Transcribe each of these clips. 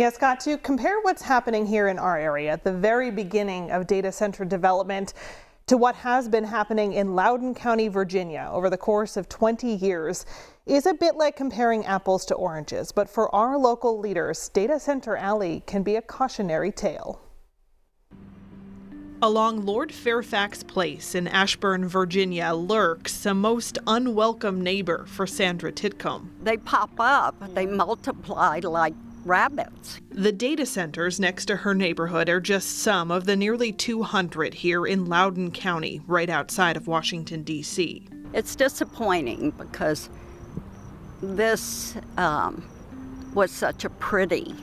Yeah, Scott, to compare what's happening here in our area at the very beginning of data center development to what has been happening in Loudoun County, Virginia over the course of 20 years is a bit like comparing apples to oranges. But for our local leaders, Data Center Alley can be a cautionary tale. Along Lord Fairfax Place in Ashburn, Virginia, lurks a most unwelcome neighbor for Sandra Titcomb. They pop up, they multiply like rabbits. The data centers next to her neighborhood are just some of the nearly 200 here in Loudoun County, right outside of Washington, D.C. It's disappointing because this was such a pretty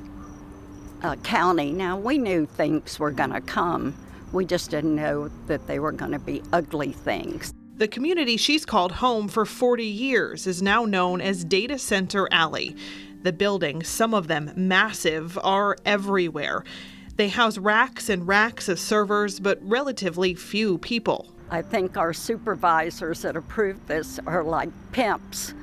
county. Now, we knew things were going to come. We just didn't know that they were going to be ugly things. The community she's called home for 40 years is now known as Data Center Alley. The buildings, some of them massive, are everywhere. They house racks and racks of servers, but relatively few people. I think our supervisors that approved this are like pimps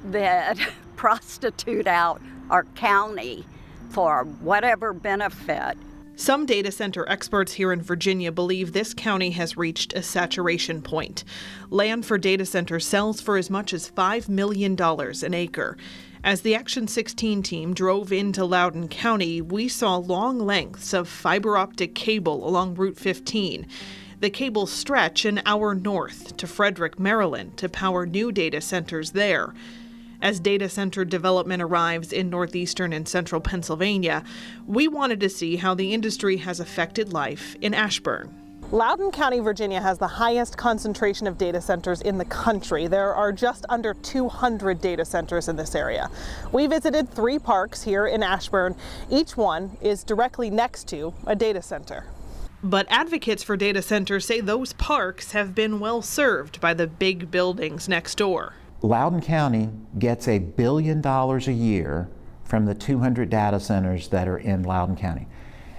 that prostitute out our county for whatever benefit. Some data center experts here in Virginia believe this county has reached a saturation point. Land for data centers sells for as much as $5 million an acre. As the Action 16 team drove into Loudoun County, we saw long lengths of fiber optic cable along Route 15. The cables stretch an hour north to Frederick, Maryland, to power new data centers there. As data center development arrives in northeastern and central Pennsylvania, we wanted to see how the industry has affected life in Ashburn. Loudoun County, Virginia has the highest concentration of data centers in the country. There are just under 200 data centers in this area. We visited 3 parks here in Ashburn. Each one is directly next to a data center. But advocates for data centers say those parks have been well served by the big buildings next door. Loudoun County gets $1 billion a year from the 200 data centers that are in Loudoun County.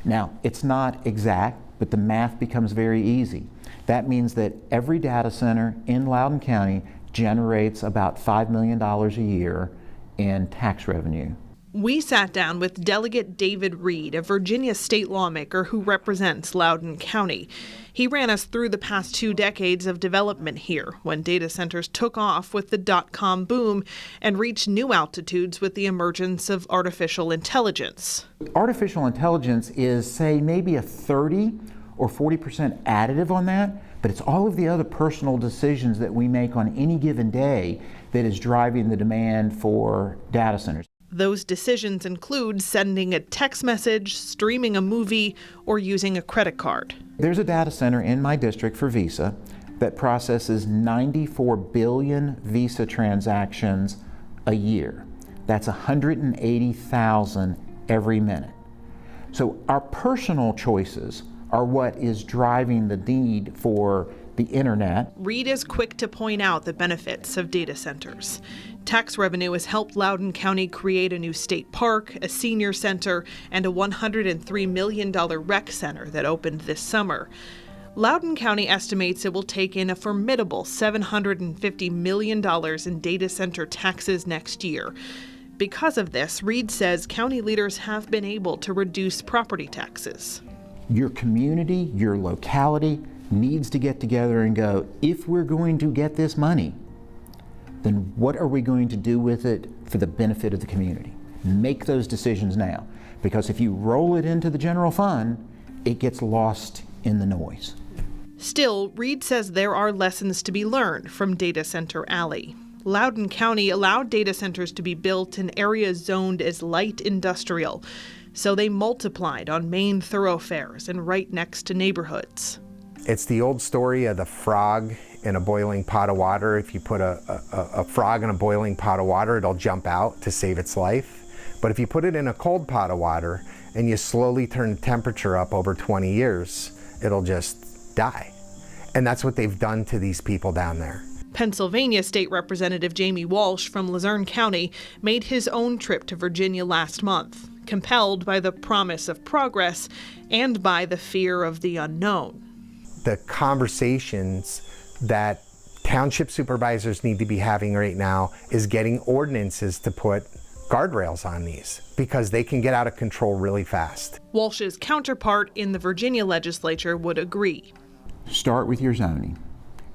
Now, it's not exact, but the math becomes very easy. That means that every data center in Loudoun County generates about $5 million a year in tax revenue. We sat down with Delegate David Reed, a Virginia state lawmaker who represents Loudoun County. He ran us through the past 2 decades of development here when data centers took off with the dot-com boom and reached new altitudes with the emergence of artificial intelligence. Artificial intelligence is, say, maybe a 30 or 40% additive on that, but it's all of the other personal decisions that we make on any given day that is driving the demand for data centers. Those decisions include sending a text message, streaming a movie, or using a credit card. There's a data center in my district for Visa that processes 94 billion Visa transactions a year. That's 180,000 every minute. So our personal choices are what is driving the need for the internet. Reed is quick to point out the benefits of data centers. Tax revenue has helped Loudoun County create a new state park, a senior center, and a $103 million rec center that opened this summer. Loudoun County estimates it will take in a formidable $750 million in data center taxes next year. Because of this, Reed says county leaders have been able to reduce property taxes. Your community, your locality needs to get together and go, if we're going to get this money, then what are we going to do with it for the benefit of the community? Make those decisions now, because if you roll it into the general fund, it gets lost in the noise. Still, Reed says there are lessons to be learned from Data Center Alley. Loudoun County allowed data centers to be built in areas zoned as light industrial, so they multiplied on main thoroughfares and right next to neighborhoods. It's the old story of the frog in a boiling pot of water. If you put a frog in a boiling pot of water, it'll jump out to save its life. But if you put it in a cold pot of water and you slowly turn the temperature up over 20 years, it'll just die. And that's what they've done to these people down there. Pennsylvania State Representative Jamie Walsh from Loudoun County made his own trip to Virginia last month, compelled by the promise of progress and by the fear of the unknown. The conversations that township supervisors need to be having right now is getting ordinances to put guardrails on these because they can get out of control really fast. Walsh's counterpart in the Virginia legislature would agree. Start with your zoning.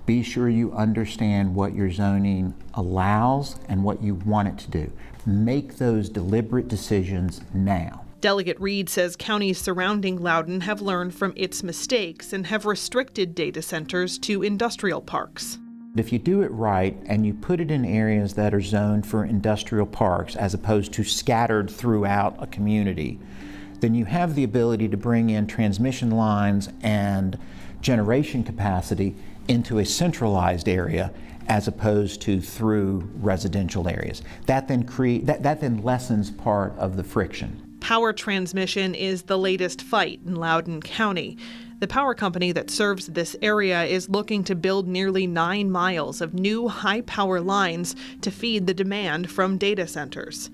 Be sure you understand what your zoning allows and what you want it to do. Make those deliberate decisions now. Delegate Reed says counties surrounding Loudoun have learned from its mistakes and have restricted data centers to industrial parks. If you do it right and you put it in areas that are zoned for industrial parks as opposed to scattered throughout a community, then you have the ability to bring in transmission lines and generation capacity into a centralized area as opposed to through residential areas. That then lessens part of the friction. Power transmission is the latest fight in Loudoun County. The power company that serves this area is looking to build nearly 9 miles of new high-power lines to feed the demand from data centers.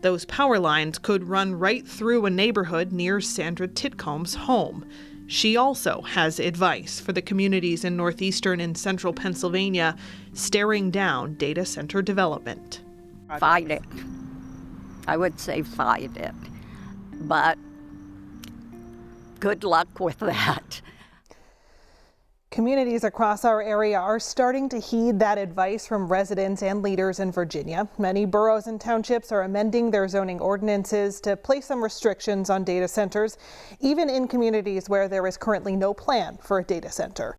Those power lines could run right through a neighborhood near Sandra Titcomb's home. She also has advice for the communities in northeastern and central Pennsylvania staring down data center development. Fight it. I would say fight it. But good luck with that. Communities across our area are starting to heed that advice from residents and leaders in Virginia. Many boroughs and townships are amending their zoning ordinances to place some restrictions on data centers, even in communities where there is currently no plan for a data center.